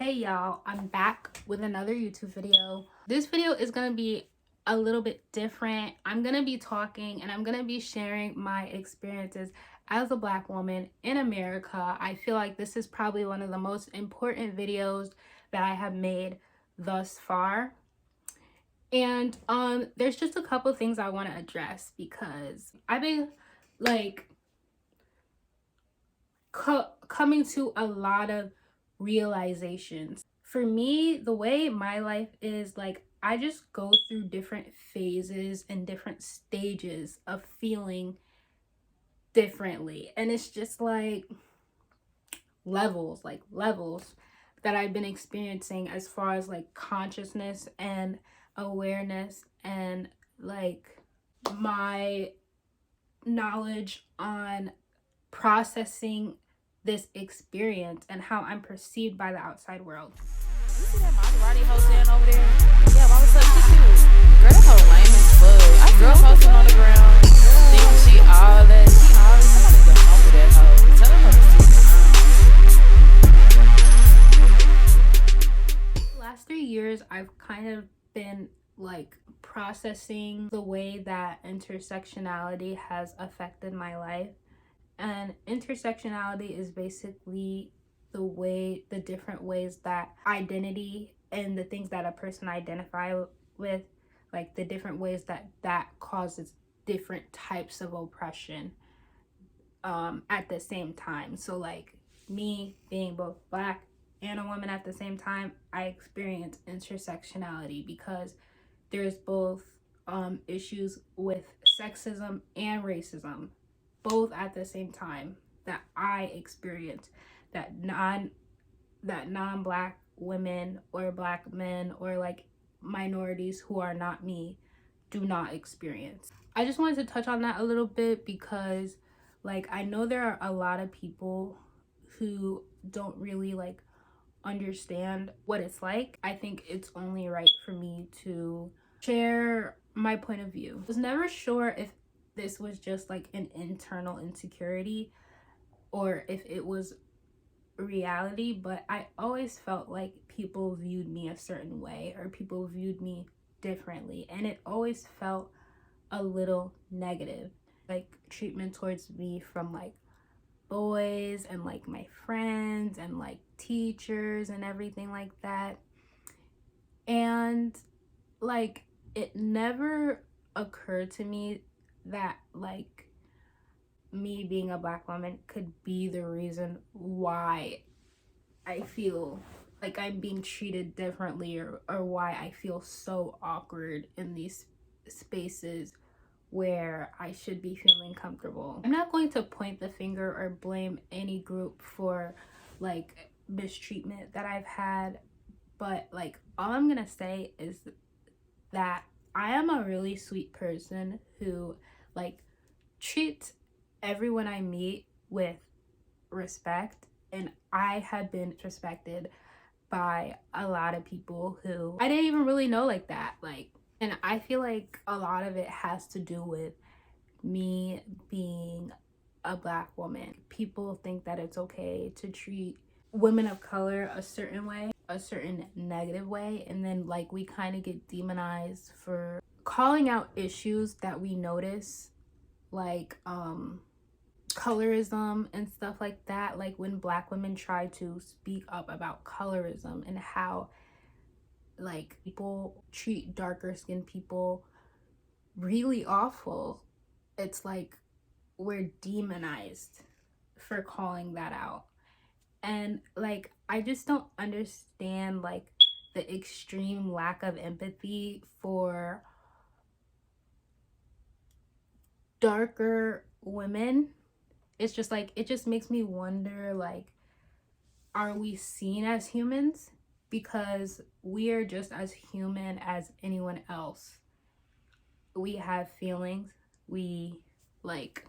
Hey y'all, I'm back with another YouTube video. This video is gonna be a little bit different. I'm gonna be talking and I'm gonna be sharing my experiences as a Black woman in America. I feel like this is probably one of the most important videos that I have made thus far. And there's just a couple things I want to address because I've been like coming to a lot of realizations. For me, the way my life is, like, I just go through different phases and different stages of feeling differently, and it's just like levels that I've been experiencing as far as like consciousness and awareness and like my knowledge on processing this experience and how I'm perceived by the outside world. You see that Maserati hoe standing over there? Yeah, why was up? She cute. Girl, that hoe lame as fuck. I see her posting on the ground, thinking she all that. Somebody go humble that hoe. Tell her to sit down. The last 3 years, I've kind of been like processing the way that intersectionality has affected my life. And intersectionality is basically the different ways that identity and the things that a person identify with, like the different ways that causes different types of oppression at the same time. So like me being both Black and a woman at the same time, I experience intersectionality because there's both issues with sexism and racism both at the same time that I experience, that non-Black women or Black men or like minorities who are not me do not experience. I just wanted to touch on that a little bit because like I know there are a lot of people who don't really like understand what it's like. I think it's only right for me to share my point of view. I was never sure if this was just like an internal insecurity or if it was reality, but I always felt like people viewed me a certain way or people viewed me differently, and it always felt a little negative, like treatment towards me from like boys and like my friends and like teachers and everything like that. And like it never occurred to me that like me being a Black woman could be the reason why I feel like I'm being treated differently or why I feel so awkward in these spaces where I should be feeling comfortable. I'm not going to point the finger or blame any group for like mistreatment that I've had, but like all I'm gonna say is that I am a really sweet person who like treats everyone I meet with respect, and I have been respected by a lot of people who I didn't even really know like that. Like, and I feel like a lot of it has to do with me being a Black woman. People think that it's okay to treat women of color a certain way, a certain negative way, and then like we kind of get demonized for calling out issues that we notice, like colorism and stuff like that. Like when Black women try to speak up about colorism and how like people treat darker skinned people really awful, it's like we're demonized for calling that out. And like I just don't understand like the extreme lack of empathy for darker women. It's just like it just makes me wonder, like, are we seen as humans? Because we are just as human as anyone else. We have feelings, we like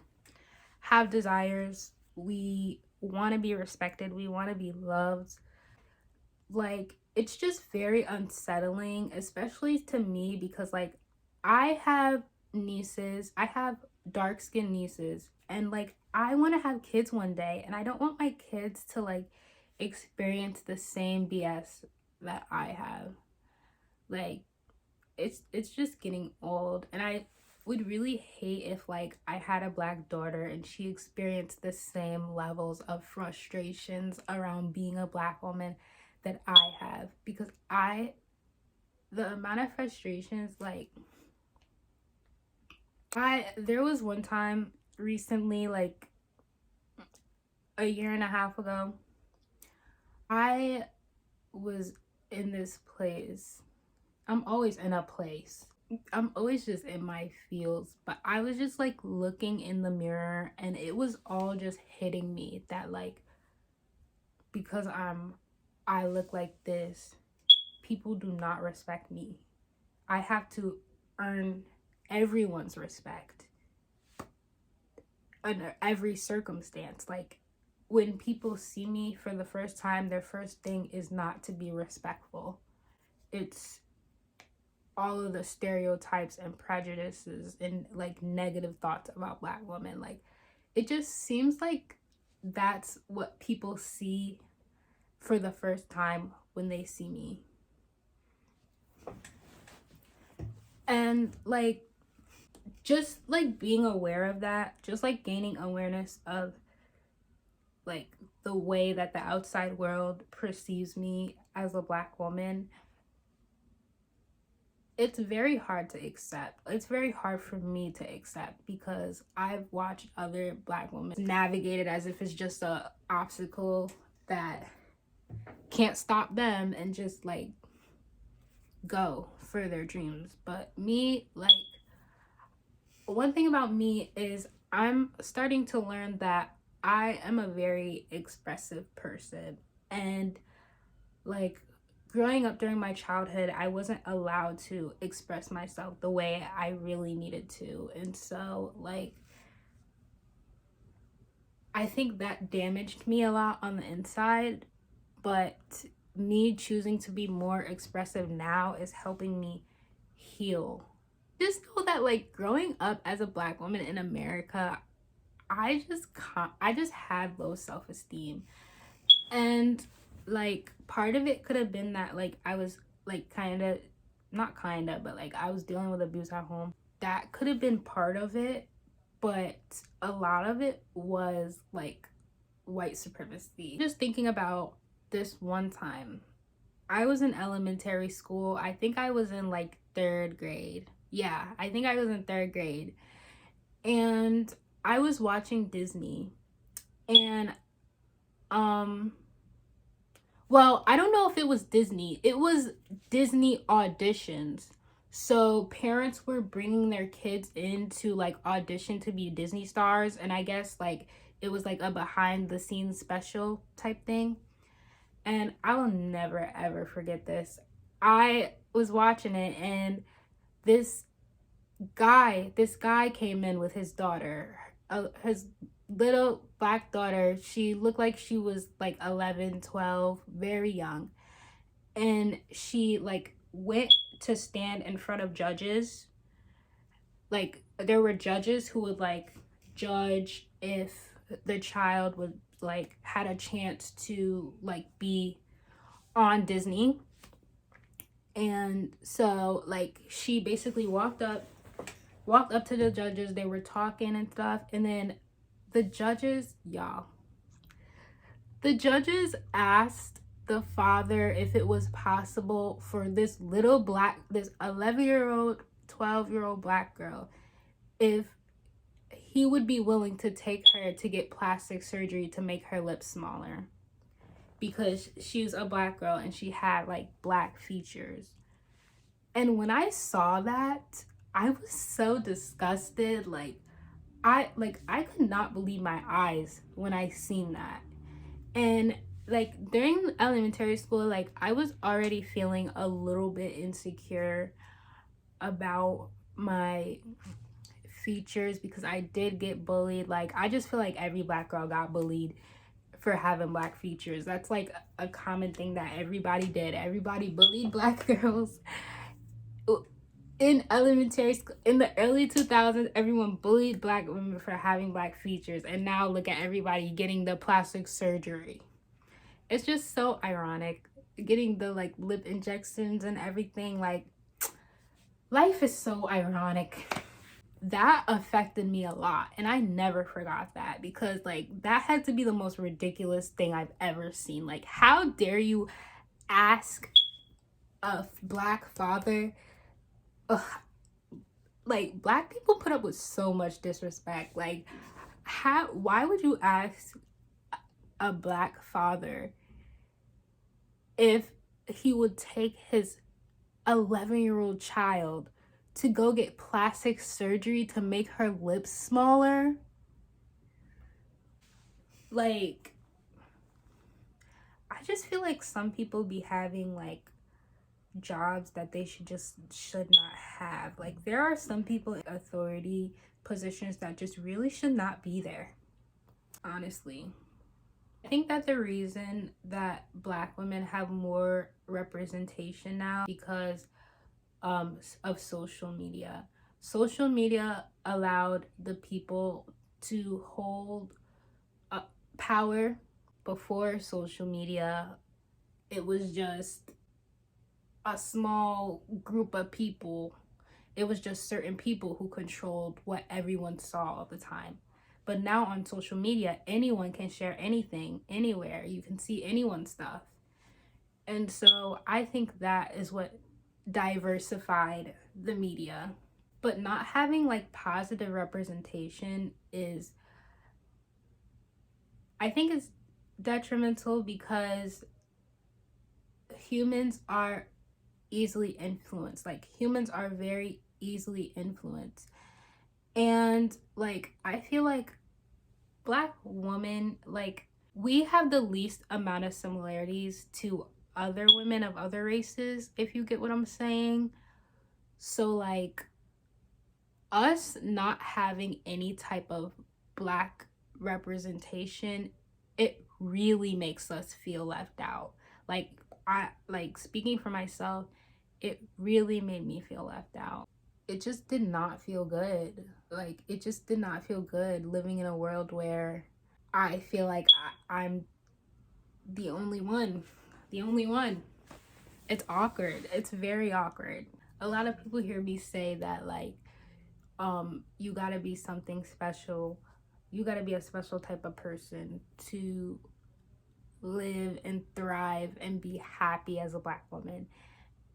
have desires, we want to be respected, we want to be loved. Like it's just very unsettling, especially to me, because like I have nieces, I have dark-skinned nieces, and like I want to have kids one day, and I don't want my kids to like experience the same BS that I have. Like, it's just getting old, and I would really hate if like I had a Black daughter and she experienced the same levels of frustrations around being a Black woman that I have, because the amount of frustrations, like, there was one time recently, like a year and a half ago, I was in this place. I'm always in a place. I'm always just in my fields, but I was just like looking in the mirror, and it was all just hitting me that like, because I look like this, people do not respect me. I have to earn everyone's respect under every circumstance. Like, when people see me for the first time, their first thing is not to be respectful. It's all of the stereotypes and prejudices and like negative thoughts about Black women. Like, it just seems like that's what people see for the first time when they see me. And like, just like being aware of that, just like gaining awareness of like the way that the outside world perceives me as a Black woman, it's very hard to accept. It's very hard for me to accept, because I've watched other Black women navigate it as if it's just a obstacle that can't stop them and just like go for their dreams. But me, like, one thing about me is I'm starting to learn that I am a very expressive person, and like, growing up during my childhood, I wasn't allowed to express myself the way I really needed to. And so, like, I think that damaged me a lot on the inside, but me choosing to be more expressive now is helping me heal. Just know that, like, growing up as a Black woman in America, I just had low self-esteem. And like, part of it could have been that like I was like but like I was dealing with abuse at home. That could have been part of it, but a lot of it was like white supremacy. Just thinking about this one time, I was in elementary school. I think I was in like 3rd grade. Yeah, I think I was in 3rd grade. And I was watching Disney, and well, I don't know if it was Disney. It was Disney auditions. So parents were bringing their kids in to like audition to be Disney stars, and I guess like it was like a behind the scenes special type thing. And I will never ever forget this. I was watching it, and this guy came in with his daughter, his little Black daughter. She looked like she was like 11, 12, very young. And she like went to stand in front of judges. Like, there were judges who would like judge if the child would like had a chance to like be on Disney. And so like she basically walked up to the judges. They were talking and stuff, and then the judges asked the father if it was possible for this 11-year-old, 12-year-old Black girl, if he would be willing to take her to get plastic surgery to make her lips smaller, because she was a Black girl and she had like Black features. And when I saw that, I was so disgusted. I could not believe my eyes when I seen that. And like, during elementary school, like, I was already feeling a little bit insecure about my features, because I did get bullied. Like, I just feel like every Black girl got bullied for having Black features. That's like a common thing that everybody did. Everybody bullied Black girls. In elementary school, in the early 2000s, everyone bullied Black women for having Black features. And now look at everybody getting the plastic surgery. It's just so ironic getting the like lip injections and everything. Like, life is so ironic. That affected me a lot, and I never forgot that, because like that had to be the most ridiculous thing I've ever seen. Like, how dare you ask a black father? Ugh, like, black people put up with so much disrespect. Like, why would you ask a black father if he would take his 11-year-old child to go get plastic surgery to make her lips smaller? Like, I just feel like some people be having like jobs that they should not have. Like, there are some people in authority positions that just really should not be there, honestly. I think that the reason that black women have more representation now because of social media. Social media allowed the people to hold power. Before social media, it was just a small group of people. It was just certain people who controlled what everyone saw all the time. But now on social media, anyone can share anything, anywhere. You can see anyone's stuff. And so I think that is what diversified the media. But not having like positive representation is, I think, is detrimental, because humans are easily influenced. Like, humans are very easily influenced. And like, I feel like black women, like, we have the least amount of similarities to other women of other races, if you get what I'm saying. So like, us not having any type of black representation, it really makes us feel left out. Like, speaking for myself, it really made me feel left out. It just did not feel good. Like, it just did not feel good living in a world where I feel like I'm the only one. The only one. It's awkward. It's very awkward. A lot of people hear me say that, like, you gotta be something special. You gotta be a special type of person to live and thrive and be happy as a black woman.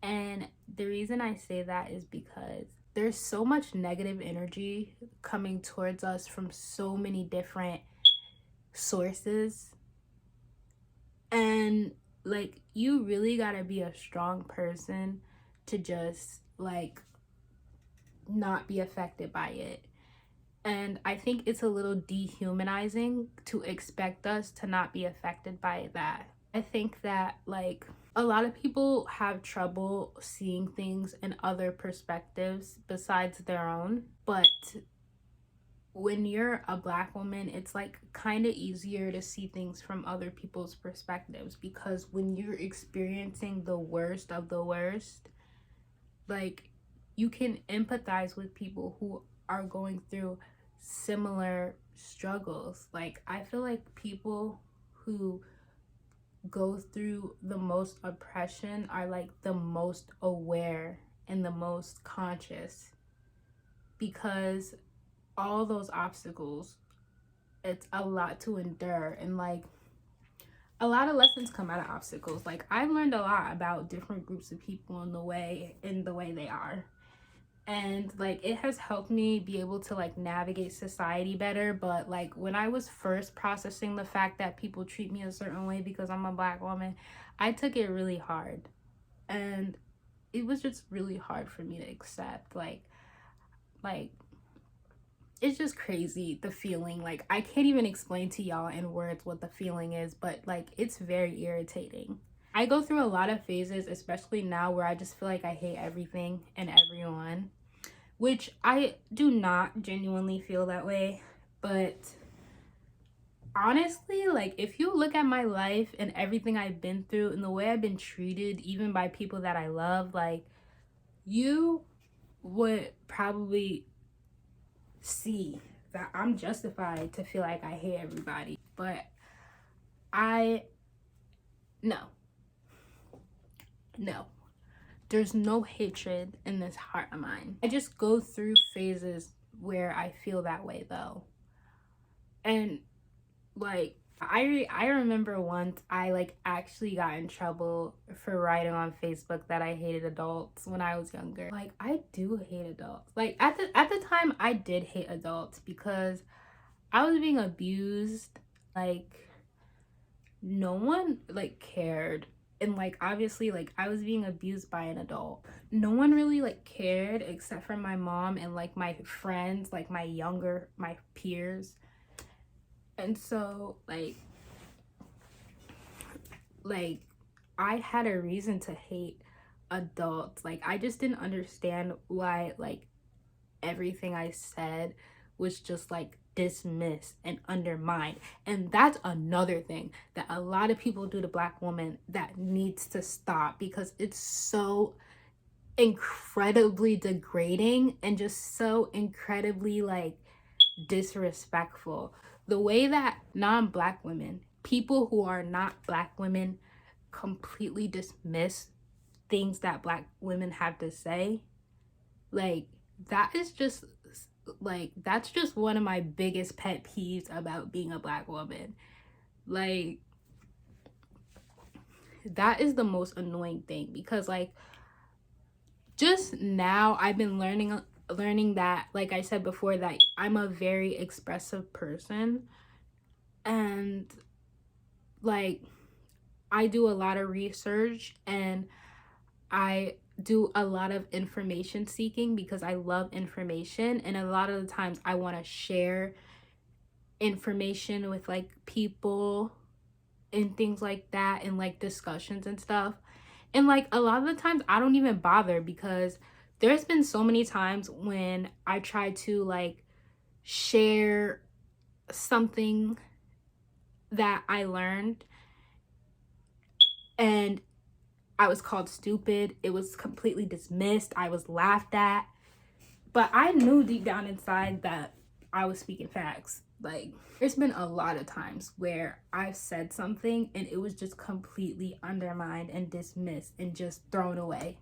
And the reason I say that is because there's so much negative energy coming towards us from so many different sources. And like, you really gotta be a strong person to just like not be affected by it. And I think it's a little dehumanizing to expect us to not be affected by that. I think that like a lot of people have trouble seeing things in other perspectives besides their own. But when you're a black woman, it's like kind of easier to see things from other people's perspectives, because when you're experiencing the worst of the worst, like, you can empathize with people who are going through similar struggles. Like, I feel like people who go through the most oppression are like the most aware and the most conscious, because all those obstacles, it's a lot to endure, and like a lot of lessons come out of obstacles. Like, I've learned a lot about different groups of people in the way they are. And like, it has helped me be able to like navigate society better. But like, when I was first processing the fact that people treat me a certain way because I'm a black woman, I took it really hard. And it was just really hard for me to accept. Like it's just crazy, the feeling. Like, I can't even explain to y'all in words what the feeling is, but like, it's very irritating. I go through a lot of phases, especially now, where I just feel like I hate everything and everyone, which I do not genuinely feel that way. But honestly, like, if you look at my life and everything I've been through and the way I've been treated, even by people that I love, like, you would probably see that I'm justified to feel like I hate everybody. But I No. There's no hatred in this heart of mine. I just go through phases where I feel that way though. And like I remember once I like actually got in trouble for writing on Facebook that I hated adults when I was younger. Like I do hate adults. Like at the time I did hate adults because I was being abused. Like no one like cared. And like obviously like I was being abused by an adult. No one really like cared except for my mom and like my friends, like my peers. And so like I had a reason to hate adults. Like I just didn't understand why like everything I said was just like dismissed and undermined. And that's another thing that a lot of people do to Black women that needs to stop, because it's so incredibly degrading and just so incredibly like disrespectful. The way that non-Black women, people who are not Black women, completely dismiss things that Black women have to say, like that is just like that's just one of my biggest pet peeves about being a Black woman. Like that is the most annoying thing, because like just now I've been learning that, like I said before, that I'm a very expressive person, and like I do a lot of research and I do a lot of information seeking because I love information, and a lot of the times I want to share information with like people and things like that, and like discussions and stuff. And like a lot of the times I don't even bother, because there's been so many times when I try to like share something that I learned and I was called stupid. It was completely dismissed. I was laughed at. But I knew deep down inside that I was speaking facts. Like, there's been a lot of times where I've said something and it was just completely undermined and dismissed and just thrown away.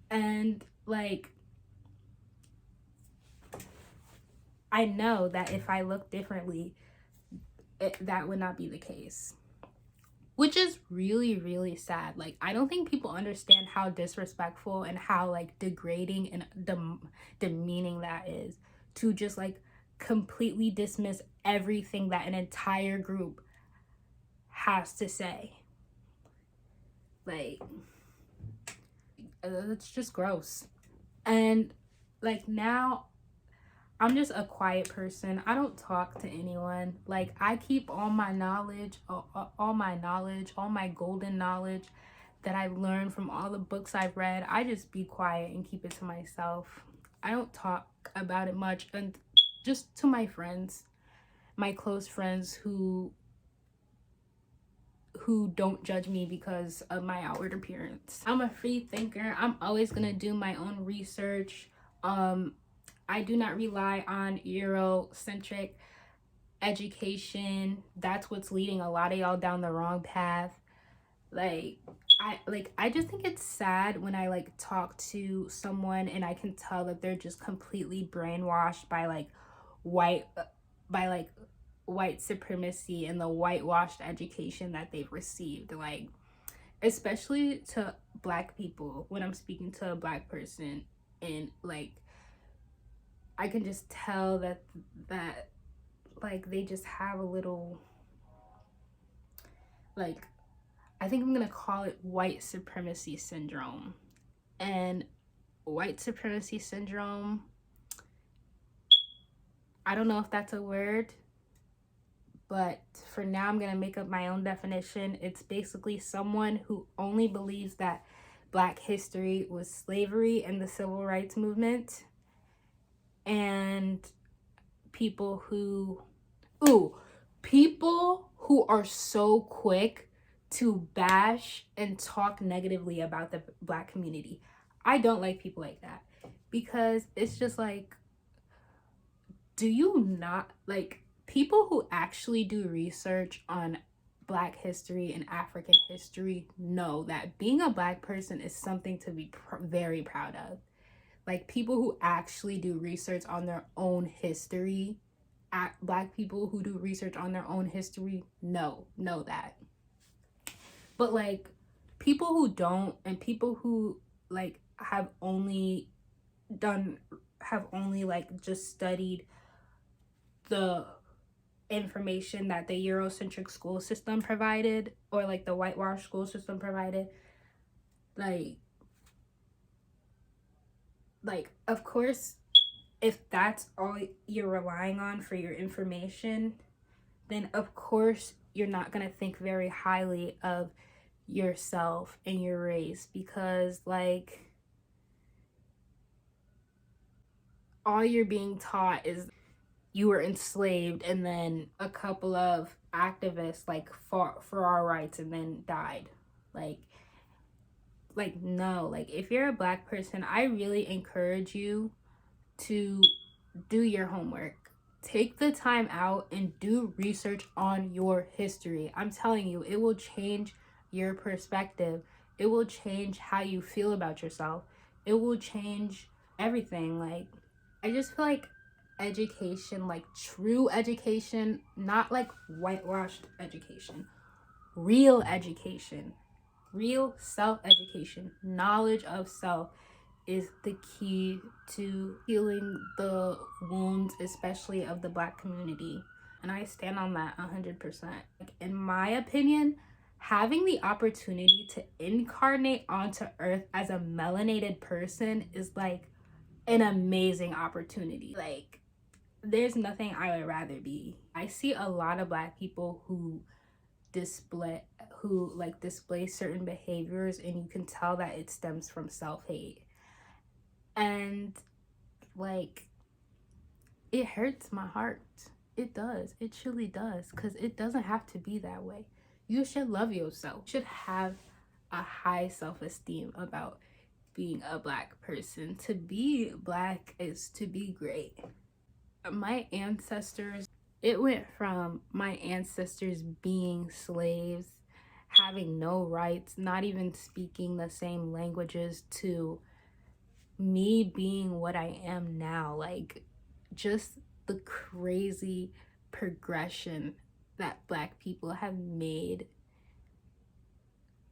And like, I know that if I look differently, that would not be the case. Which is really, really sad. Like, I don't think people understand how disrespectful and how like degrading and demeaning that is, to just like completely dismiss everything that an entire group has to say. Like, it's just gross. And like now I'm just a quiet person. I don't talk to anyone. Like I keep all my knowledge, all my golden knowledge that I learned from all the books I've read. I just be quiet and keep it to myself. I don't talk about it much, and just to my friends, my close friends who don't judge me because of my outward appearance. I'm a free thinker. I'm always gonna do my own research. I do not rely on Eurocentric education. That's what's leading a lot of y'all down the wrong path. I just think it's sad when I like talk to someone and I can tell that they're just completely brainwashed by like white supremacy and the whitewashed education that they've received. Like, especially to Black people, when I'm speaking to a Black person, and like I can just tell that like they just have a little, like, I think I'm gonna call it white supremacy syndrome. And white supremacy syndrome, I don't know if that's a word, but for now I'm gonna make up my own definition. It's basically someone who only believes that Black history was slavery and the civil rights movement, and people who are so quick to bash and talk negatively about the Black community. I don't like people like that, because it's just like, do you not like people who actually do research on Black history and African history know that being a Black person is something to be very proud of. Like, people who actually do research on their own history, Black people who do research on their own history know that. But like, people who don't, and people who like have only like just studied the information that the Eurocentric school system provided, or like the whitewash school system provided, like of course, if that's all you're relying on for your information, then of course you're not going to think very highly of yourself and your race, because like all you're being taught is you were enslaved and then a couple of activists like fought for our rights and then died. Like no, like if you're a Black person, I really encourage you to do your homework. Take the time out and do research on your history. I'm telling you, it will change your perspective. It will change how you feel about yourself. It will change everything. Like, I just feel like education, like true education, not like whitewashed education, real education, real self-education, knowledge of self is the key to healing the wounds, especially of the Black community. And I stand on that 100%. Like, in my opinion, having the opportunity to incarnate onto Earth as a melanated person is like an amazing opportunity. Like, there's nothing I would rather be. I see a lot of Black people who display certain behaviors, and you can tell that it stems from self-hate. And like, it hurts my heart. It does. It truly does, because it doesn't have to be that way. You should love yourself. You should have a high self-esteem about being a Black person. To be Black is to be great. My ancestors, it went from my ancestors being slaves, having no rights, not even speaking the same languages, to me being what I am now. Like, just the crazy progression that Black people have made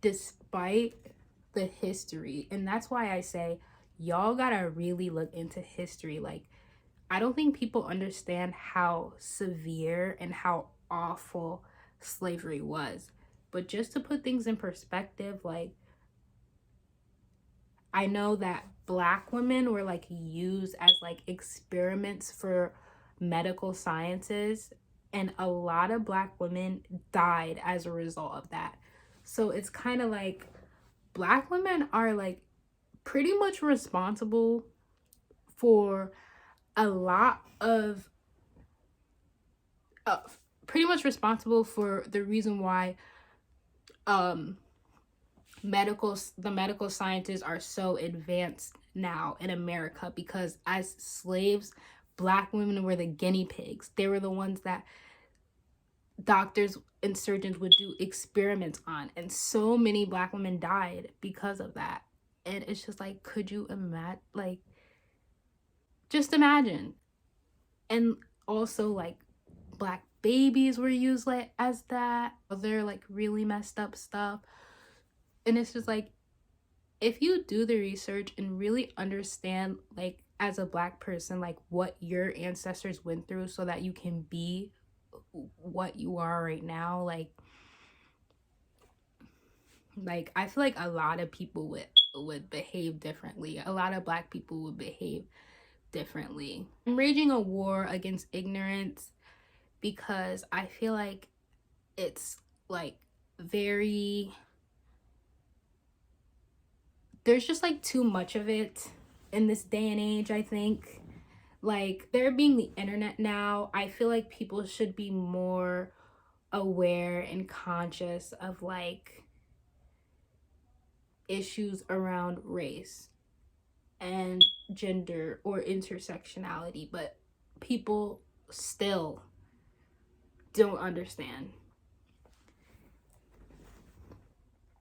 despite the history. And that's why I say y'all gotta really look into history. Like, I don't think people understand how severe and how awful slavery was. But just to put things in perspective, like, I know that Black women were like used as like experiments for medical sciences, and a lot of Black women died as a result of that. So it's kind of like Black women are like pretty much responsible for a lot of pretty much responsible for the reason why the medical scientists are so advanced now in America, because as slaves, Black women were the guinea pigs. They were the ones that doctors and surgeons would do experiments on, and so many Black women died because of that. And it's just like, could you imagine? Like, just imagine. And also, like, Black babies were used like as that, other like really messed up stuff. And it's just like, if you do the research and really understand, like, as a Black person, like what your ancestors went through so that you can be what you are right now, like I feel like a lot of people would behave differently. A lot of Black people would behave differently. I'm raging a war against ignorance because I feel like it's like there's just like too much of it in this day and age. I think, like, there being the internet now, I feel like people should be more aware and conscious of like issues around race and gender or intersectionality, but people still don't understand.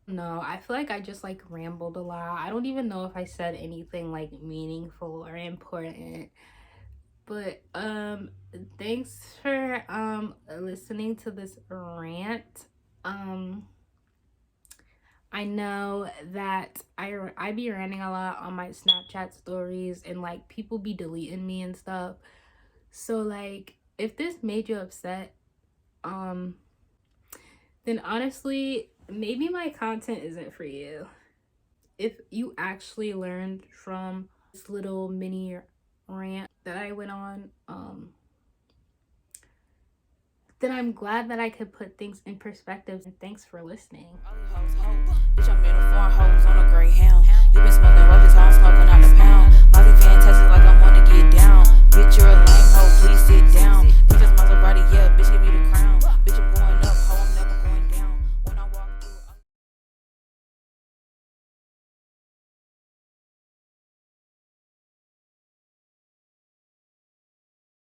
No, I feel like I just like rambled a lot. I don't even know if I said anything like meaningful or important. But thanks for listening to this rant. I know that I be ranting a lot on my Snapchat stories, and like people be deleting me and stuff. So like if this made you upset, then honestly maybe my content isn't for you. If you actually learned from this little mini rant that I went on, then I'm glad that I could put things in perspective, and thanks for listening. Bitch, I'm in a foreign hoes on a Greyhound. You been smoking roaches, I'm smoking out the pound. Mazi fantastic like I wanna get down. Bitch, you're a